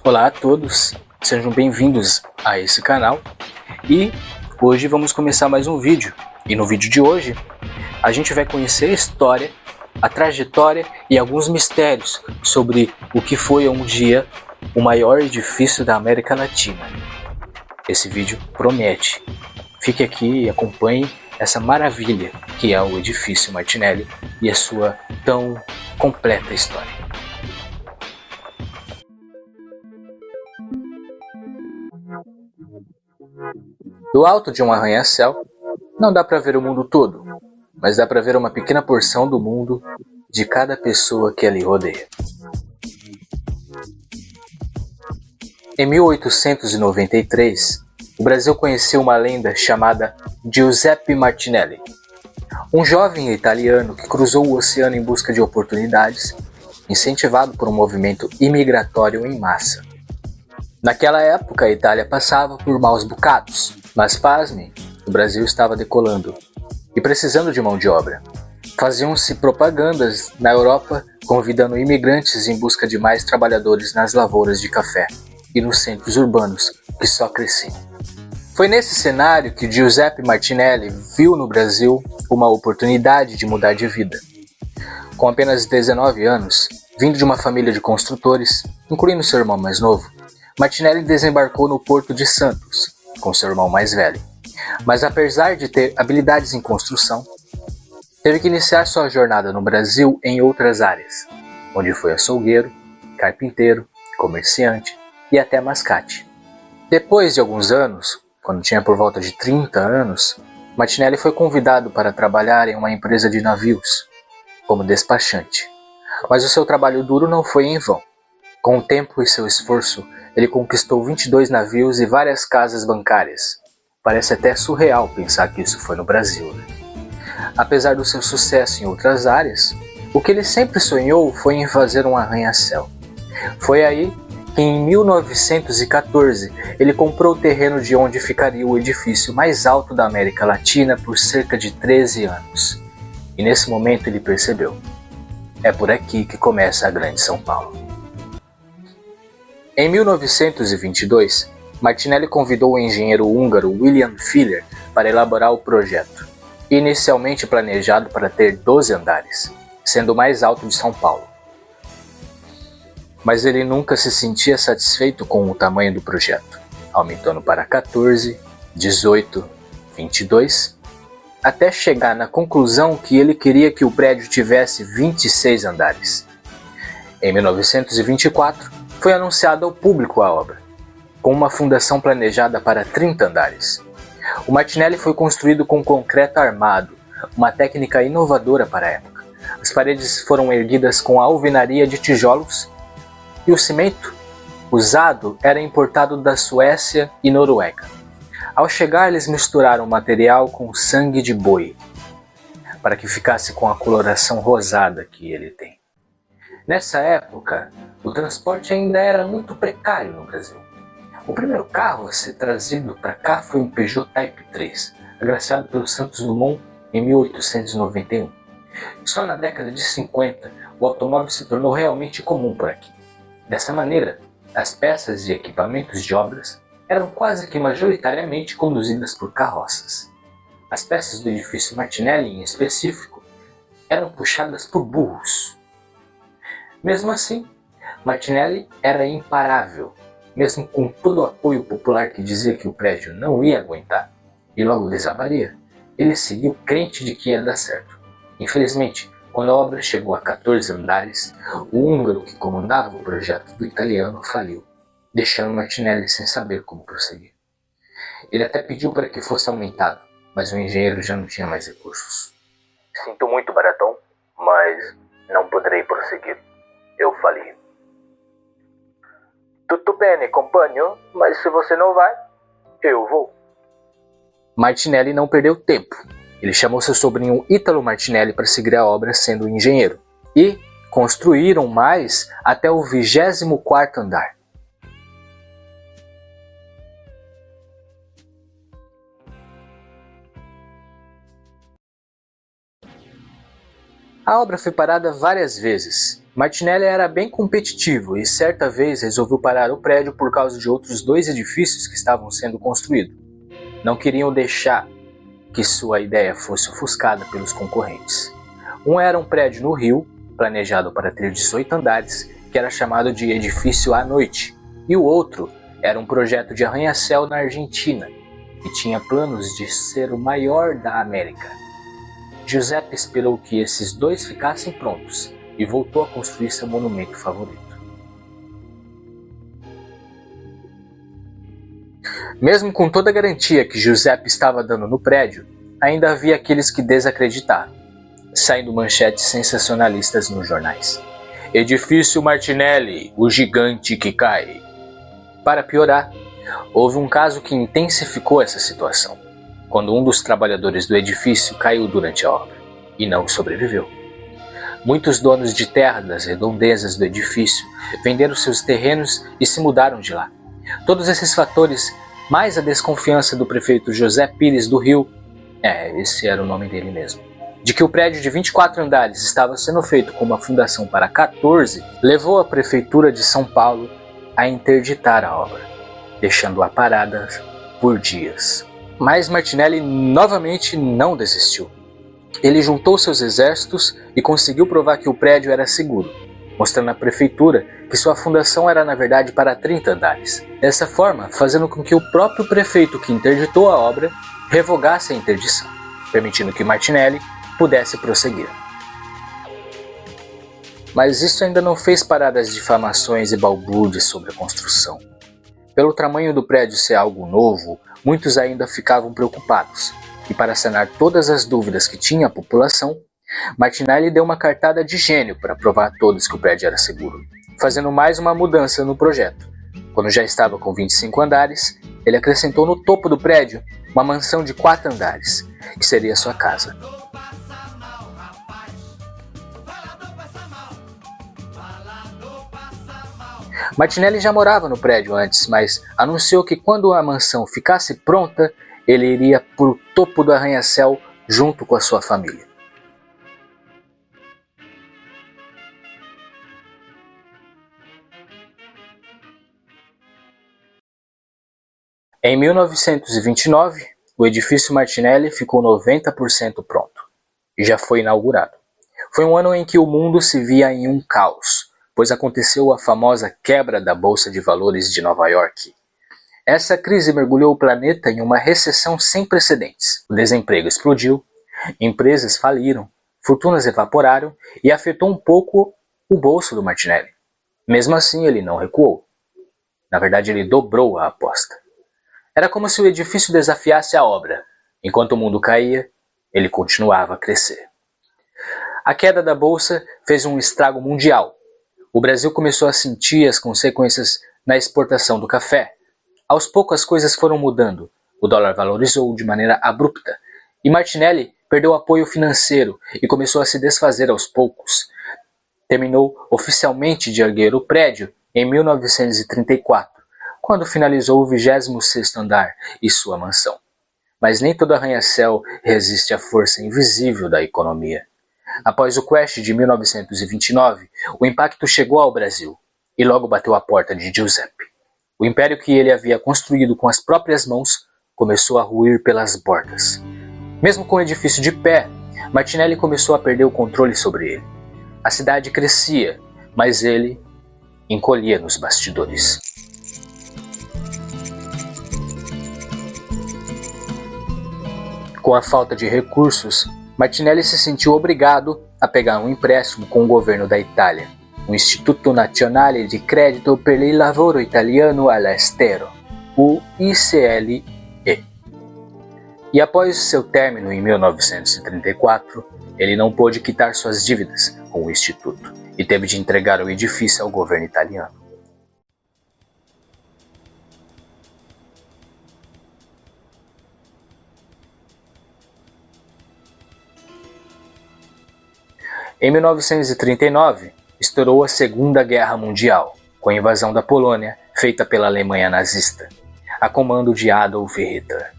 Olá a todos, sejam bem-vindos a esse canal e hoje vamos começar mais um vídeo. E no vídeo de hoje a gente vai conhecer a história, a trajetória e alguns mistérios sobre o que foi um dia o maior edifício da América Latina. Esse vídeo promete. Fique aqui e acompanhe essa maravilha que é o edifício Martinelli e a sua tão completa história. Do alto de um arranha-céu, não dá para ver o mundo todo, mas dá para ver uma pequena porção do mundo de cada pessoa que ali rodeia. Em 1893, o Brasil conheceu uma lenda chamada Giuseppe Martinelli, um jovem italiano que cruzou o oceano em busca de oportunidades, incentivado por um movimento imigratório em massa. Naquela época, a Itália passava por maus bocados, mas pasmem, o Brasil estava decolando e precisando de mão de obra. Faziam-se propagandas na Europa convidando imigrantes em busca de mais trabalhadores nas lavouras de café e nos centros urbanos que só cresciam. Foi nesse cenário que Giuseppe Martinelli viu no Brasil uma oportunidade de mudar de vida. Com apenas 19 anos, vindo de uma família de construtores, incluindo seu irmão mais novo, Martinelli desembarcou no Porto de Santos, com seu irmão mais velho. Mas apesar de ter habilidades em construção, teve que iniciar sua jornada no Brasil em outras áreas, onde foi açougueiro, carpinteiro, comerciante e até mascate. Depois de alguns anos, quando tinha por volta de 30 anos, Martinelli foi convidado para trabalhar em uma empresa de navios, como despachante. Mas o seu trabalho duro não foi em vão. Com o tempo e seu esforço, ele conquistou 22 navios e várias casas bancárias. Parece até surreal pensar que isso foi no Brasil, né? Apesar do seu sucesso em outras áreas, o que ele sempre sonhou foi em fazer um arranha-céu. Foi aí que em 1914 ele comprou o terreno de onde ficaria o edifício mais alto da América Latina por cerca de 13 anos. E nesse momento ele percebeu: é por aqui que começa a grande São Paulo. Em 1922, Martinelli convidou o engenheiro húngaro William Filler para elaborar o projeto, inicialmente planejado para ter 12 andares, sendo o mais alto de São Paulo. Mas ele nunca se sentia satisfeito com o tamanho do projeto, aumentando para 14, 18, 22, até chegar na conclusão que ele queria que o prédio tivesse 26 andares. Em 1924, foi anunciada ao público a obra, com uma fundação planejada para 30 andares. O Martinelli foi construído com concreto armado, uma técnica inovadora para a época. As paredes foram erguidas com alvenaria de tijolos e o cimento usado era importado da Suécia e Noruega. Ao chegar, eles misturaram o material com sangue de boi, para que ficasse com a coloração rosada que ele tem. Nessa época, o transporte ainda era muito precário no Brasil. O primeiro carro a ser trazido para cá foi um Peugeot Type 3, agraciado pelo Santos Dumont em 1891. Só na década de 50, o automóvel se tornou realmente comum por aqui. Dessa maneira, as peças e equipamentos de obras eram quase que majoritariamente conduzidas por carroças. As peças do edifício Martinelli, em específico, eram puxadas por burros. Mesmo assim, Martinelli era imparável, mesmo com todo o apoio popular que dizia que o prédio não ia aguentar e logo desabaria. Ele seguiu crente de que ia dar certo. Infelizmente, quando a obra chegou a 14 andares, o húngaro que comandava o projeto do italiano faliu, deixando Martinelli sem saber como prosseguir. Ele até pediu para que fosse aumentado, mas o engenheiro já não tinha mais recursos. Sinto muito, Baratão, mas não poderei prosseguir. Eu fali. Tutto bene, companheiro, mas se você não vai, eu vou. Martinelli não perdeu tempo. Ele chamou seu sobrinho Ítalo Martinelli para seguir a obra sendo engenheiro. E construíram mais até o 24º andar. A obra foi parada várias vezes, Martinelli era bem competitivo e certa vez resolveu parar o prédio por causa de outros 2 edifícios que estavam sendo construídos. Não queriam deixar que sua ideia fosse ofuscada pelos concorrentes. Um era um prédio no Rio, planejado para ter 18 andares, que era chamado de Edifício à Noite, e o outro era um projeto de arranha-céu na Argentina, e tinha planos de ser o maior da América. Giuseppe esperou que esses 2 ficassem prontos e voltou a construir seu monumento favorito. Mesmo com toda a garantia que Giuseppe estava dando no prédio, ainda havia aqueles que desacreditaram, saindo manchetes sensacionalistas nos jornais. Edifício Martinelli, o gigante que cai. Para piorar, houve um caso que intensificou essa situação, quando um dos trabalhadores do edifício caiu durante a obra e não sobreviveu. Muitos donos de terra das redondezas do edifício venderam seus terrenos e se mudaram de lá. Todos esses fatores, mais a desconfiança do prefeito José Pires do Rio, esse era o nome dele mesmo, de que o prédio de 24 andares estava sendo feito com uma fundação para 14, levou a prefeitura de São Paulo a interditar a obra, deixando-a parada por dias. Mas Martinelli novamente não desistiu. Ele juntou seus exércitos e conseguiu provar que o prédio era seguro, mostrando à prefeitura que sua fundação era na verdade para 30 andares. Dessa forma, fazendo com que o próprio prefeito que interditou a obra revogasse a interdição, permitindo que Martinelli pudesse prosseguir. Mas isso ainda não fez parar as difamações e balbúrdias sobre a construção. Pelo tamanho do prédio ser algo novo, muitos ainda ficavam preocupados, e para sanar todas as dúvidas que tinha a população, Martinelli deu uma cartada de gênio para provar a todos que o prédio era seguro, fazendo mais uma mudança no projeto. Quando já estava com 25 andares, ele acrescentou no topo do prédio uma mansão de 4 andares, que seria sua casa. Martinelli já morava no prédio antes, mas anunciou que quando a mansão ficasse pronta, ele iria para o topo do arranha-céu junto com a sua família. Em 1929, o edifício Martinelli ficou 90% pronto e já foi inaugurado. Foi um ano em que o mundo se via em um caos, pois aconteceu a famosa quebra da Bolsa de Valores de Nova York. Essa crise mergulhou o planeta em uma recessão sem precedentes. O desemprego explodiu, empresas faliram, fortunas evaporaram e afetou um pouco o bolso do Martinelli. Mesmo assim, ele não recuou. Na verdade, ele dobrou a aposta. Era como se o edifício desafiasse a obra. Enquanto o mundo caía, ele continuava a crescer. A queda da bolsa fez um estrago mundial. O Brasil começou a sentir as consequências na exportação do café. Aos poucos as coisas foram mudando. O dólar valorizou de maneira abrupta e Martinelli perdeu apoio financeiro e começou a se desfazer aos poucos. Terminou oficialmente de erguer o prédio em 1934, quando finalizou o 26º andar e sua mansão. Mas nem todo arranha-céu resiste à força invisível da economia. Após o crash de 1929, o impacto chegou ao Brasil e logo bateu à porta de Giuseppe. O império que ele havia construído com as próprias mãos começou a ruir pelas bordas. Mesmo com o edifício de pé, Martinelli começou a perder o controle sobre ele. A cidade crescia, mas ele encolhia nos bastidores. Com a falta de recursos, Martinelli se sentiu obrigado a pegar um empréstimo com o governo da Itália, o Istituto Nazionale di Credito per il Lavoro Italiano all'Estero, o ICLE. E após seu término em 1934, ele não pôde quitar suas dívidas com o Instituto e teve de entregar o edifício ao governo italiano. Em 1939, estourou a Segunda Guerra Mundial, com a invasão da Polônia feita pela Alemanha nazista, a comando de Adolf Hitler.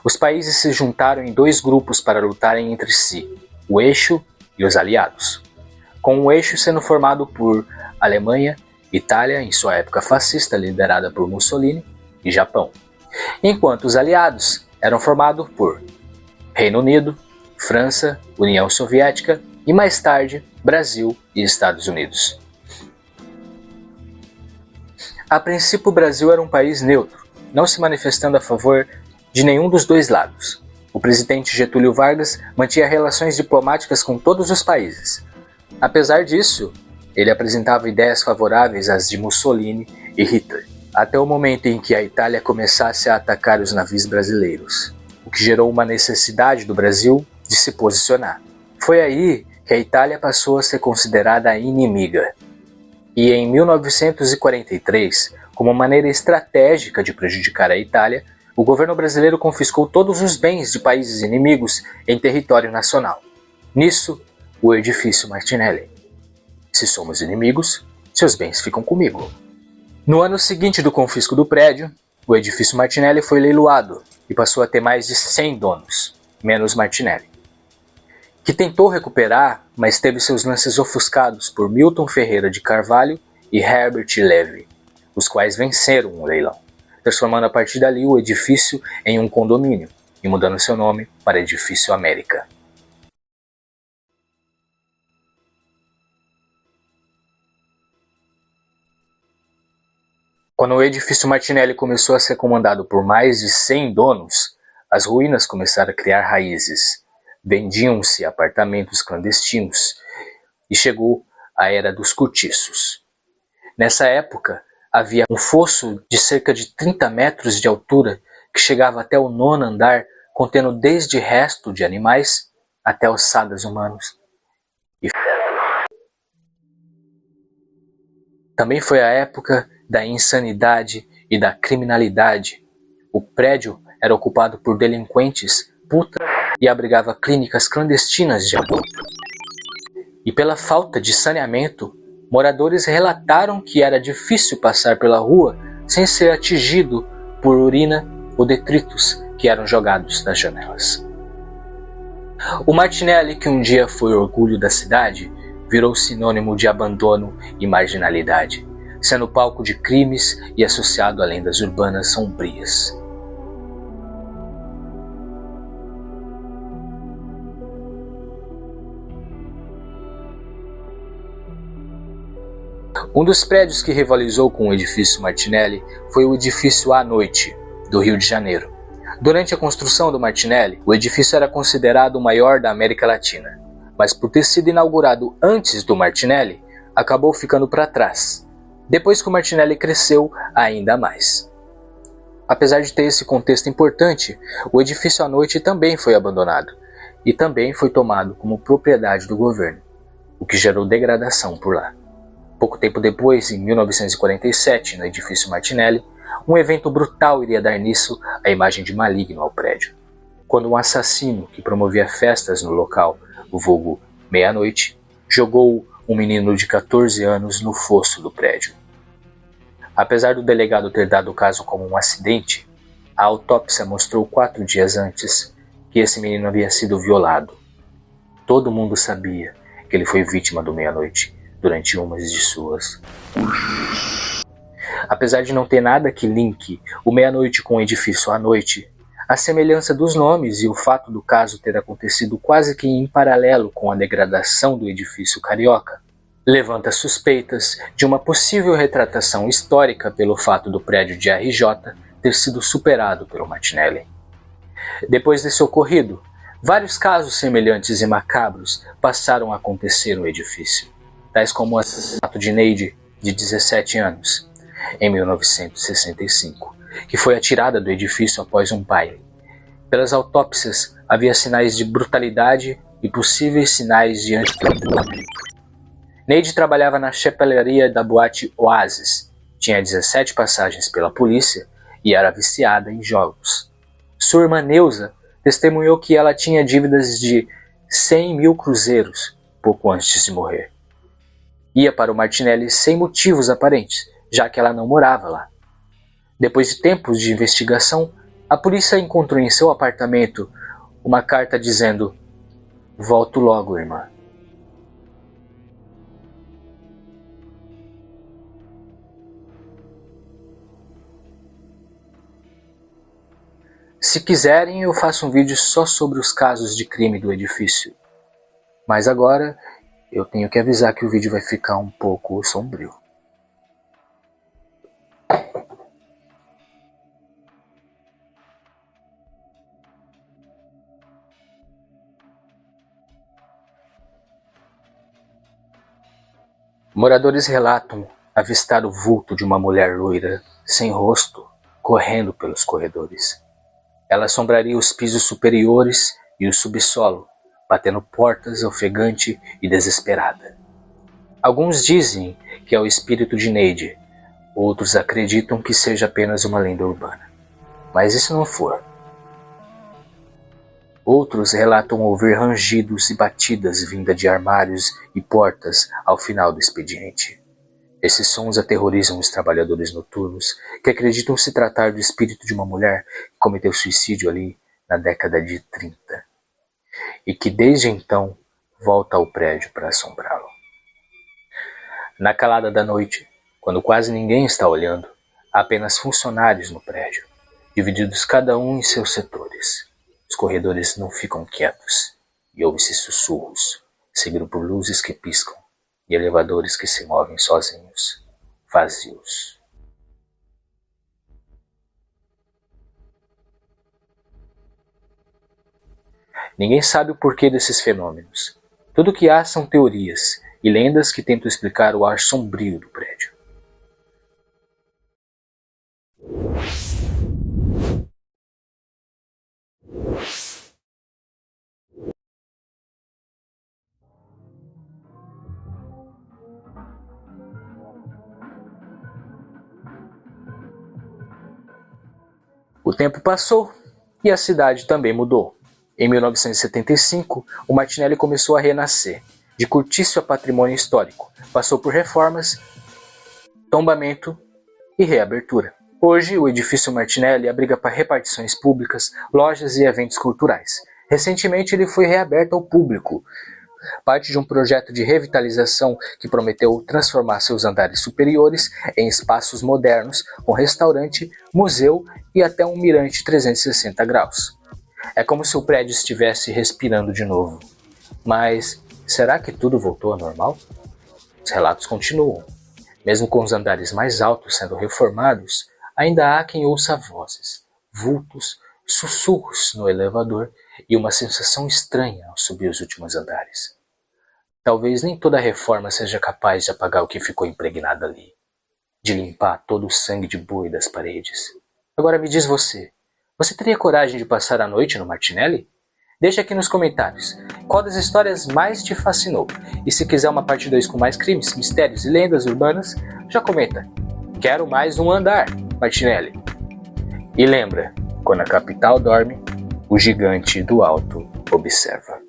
Os países se juntaram em 2 grupos para lutarem entre si, o Eixo e os Aliados. com um eixo sendo formado por Alemanha, Itália, em sua época fascista, liderada por Mussolini, e Japão, enquanto os aliados eram formados por Reino Unido, França, União Soviética e mais tarde Brasil e Estados Unidos. A princípio, o Brasil era um país neutro, não se manifestando a favor de nenhum dos dois lados. O presidente Getúlio Vargas mantinha relações diplomáticas com todos os países. Apesar disso, ele apresentava ideias favoráveis às de Mussolini e Hitler, até o momento em que a Itália começasse a atacar os navios brasileiros, o que gerou uma necessidade do Brasil de se posicionar. Foi aí que a Itália passou a ser considerada inimiga. E em 1943, como maneira estratégica de prejudicar a Itália, o governo brasileiro confiscou todos os bens de países inimigos em território nacional. Nisso, o edifício Martinelli. Se somos inimigos, seus bens ficam comigo. No ano seguinte do confisco do prédio, o edifício Martinelli foi leiloado e passou a ter mais de 100 donos, menos Martinelli, que tentou recuperar, mas teve seus lances ofuscados por Milton Ferreira de Carvalho e Herbert Levy, os quais venceram o leilão, transformando a partir dali o edifício em um condomínio e mudando seu nome para Edifício América. Quando o edifício Martinelli começou a ser comandado por mais de 100 donos, as ruínas começaram a criar raízes. Vendiam-se apartamentos clandestinos e chegou a era dos cortiços. Nessa época, havia um fosso de cerca de 30 metros de altura que chegava até o 9º andar, contendo desde resto de animais até ossadas humanos. Também foi a época da insanidade e da criminalidade. O prédio era ocupado por delinquentes, putas, e abrigava clínicas clandestinas de aborto. E pela falta de saneamento, moradores relataram que era difícil passar pela rua sem ser atingido por urina ou detritos que eram jogados das janelas. O Martinelli, que um dia foi orgulho da cidade, virou sinônimo de abandono e marginalidade, sendo palco de crimes e associado a lendas urbanas sombrias. Um dos prédios que rivalizou com o edifício Martinelli foi o edifício à noite, do Rio de Janeiro. Durante a construção do Martinelli, o edifício era considerado o maior da América Latina, mas por ter sido inaugurado antes do Martinelli, acabou ficando para trás, depois que o Martinelli cresceu ainda mais. Apesar de ter esse contexto importante, o edifício à noite também foi abandonado e também foi tomado como propriedade do governo, o que gerou degradação por lá. Pouco tempo depois, em 1947, no edifício Martinelli, um evento brutal iria dar início à imagem de maligno ao prédio, quando um assassino que promovia festas no local, o vulgo Meia-Noite, jogou um menino de 14 anos no fosso do prédio. Apesar do delegado ter dado o caso como um acidente, a autópsia mostrou 4 dias antes que esse menino havia sido violado. Todo mundo sabia que ele foi vítima do Meia-Noite durante umas de suas. Apesar de não ter nada que linke o Meia-Noite com o edifício à noite, a semelhança dos nomes e o fato do caso ter acontecido quase que em paralelo com a degradação do edifício carioca, levanta suspeitas de uma possível retratação histórica pelo fato do prédio de RJ ter sido superado pelo Martinelli. Depois desse ocorrido, vários casos semelhantes e macabros passaram a acontecer no edifício, tais como o assassinato de Neide, de 17 anos, em 1965, que foi atirada do edifício após um baile. Pelas autópsias, havia sinais de brutalidade e possíveis sinais de antipatria. Neide trabalhava na chapelaria da boate Oasis, tinha 17 passagens pela polícia e era viciada em jogos. Sua irmã Neuza testemunhou que ela tinha dívidas de 100 mil cruzeiros pouco antes de morrer. Ia para o Martinelli sem motivos aparentes, já que ela não morava lá. Depois de tempos de investigação, a polícia encontrou em seu apartamento uma carta dizendo: "Volto logo, irmã." Se quiserem, eu faço um vídeo só sobre os casos de crime do edifício. Mas agora, eu tenho que avisar que o vídeo vai ficar um pouco sombrio. Moradores relatam avistar o vulto de uma mulher loira, sem rosto, correndo pelos corredores. Ela assombraria os pisos superiores e o subsolo, batendo portas ofegante e desesperada. Alguns dizem que é o espírito de Neide, outros acreditam que seja apenas uma lenda urbana. Mas e se não for? Outros relatam ouvir rangidos e batidas vinda de armários e portas ao final do expediente. Esses sons aterrorizam os trabalhadores noturnos, que acreditam se tratar do espírito de uma mulher que cometeu suicídio ali na década de 30, e que desde então volta ao prédio para assombrá-lo. Na calada da noite, quando quase ninguém está olhando, há apenas funcionários no prédio, divididos cada um em seus setores. Os corredores não ficam quietos, e ouve-se sussurros, seguido por luzes que piscam, e elevadores que se movem sozinhos, vazios. Ninguém sabe o porquê desses fenômenos. Tudo o que há são teorias e lendas que tentam explicar o ar sombrio do prédio. O tempo passou e a cidade também mudou. Em 1975, o Martinelli começou a renascer. De cortiço a patrimônio histórico, passou por reformas, tombamento e reabertura. Hoje, o edifício Martinelli abriga para repartições públicas, lojas e eventos culturais. Recentemente, ele foi reaberto ao público, parte de um projeto de revitalização que prometeu transformar seus andares superiores em espaços modernos, com restaurante, museu e até um mirante 360 graus. É como se o prédio estivesse respirando de novo. Mas será que tudo voltou ao normal? Os relatos continuam. Mesmo com os andares mais altos sendo reformados, ainda há quem ouça vozes, vultos, sussurros no elevador e uma sensação estranha ao subir os últimos andares. Talvez nem toda reforma seja capaz de apagar o que ficou impregnado ali, de limpar todo o sangue de boi das paredes. Agora me diz você teria coragem de passar a noite no Martinelli? Deixa aqui nos comentários qual das histórias mais te fascinou. E se quiser uma parte 2 com mais crimes, mistérios e lendas urbanas, já comenta. Quero mais um andar, Martinelli. E lembra, quando a capital dorme, o gigante do alto observa.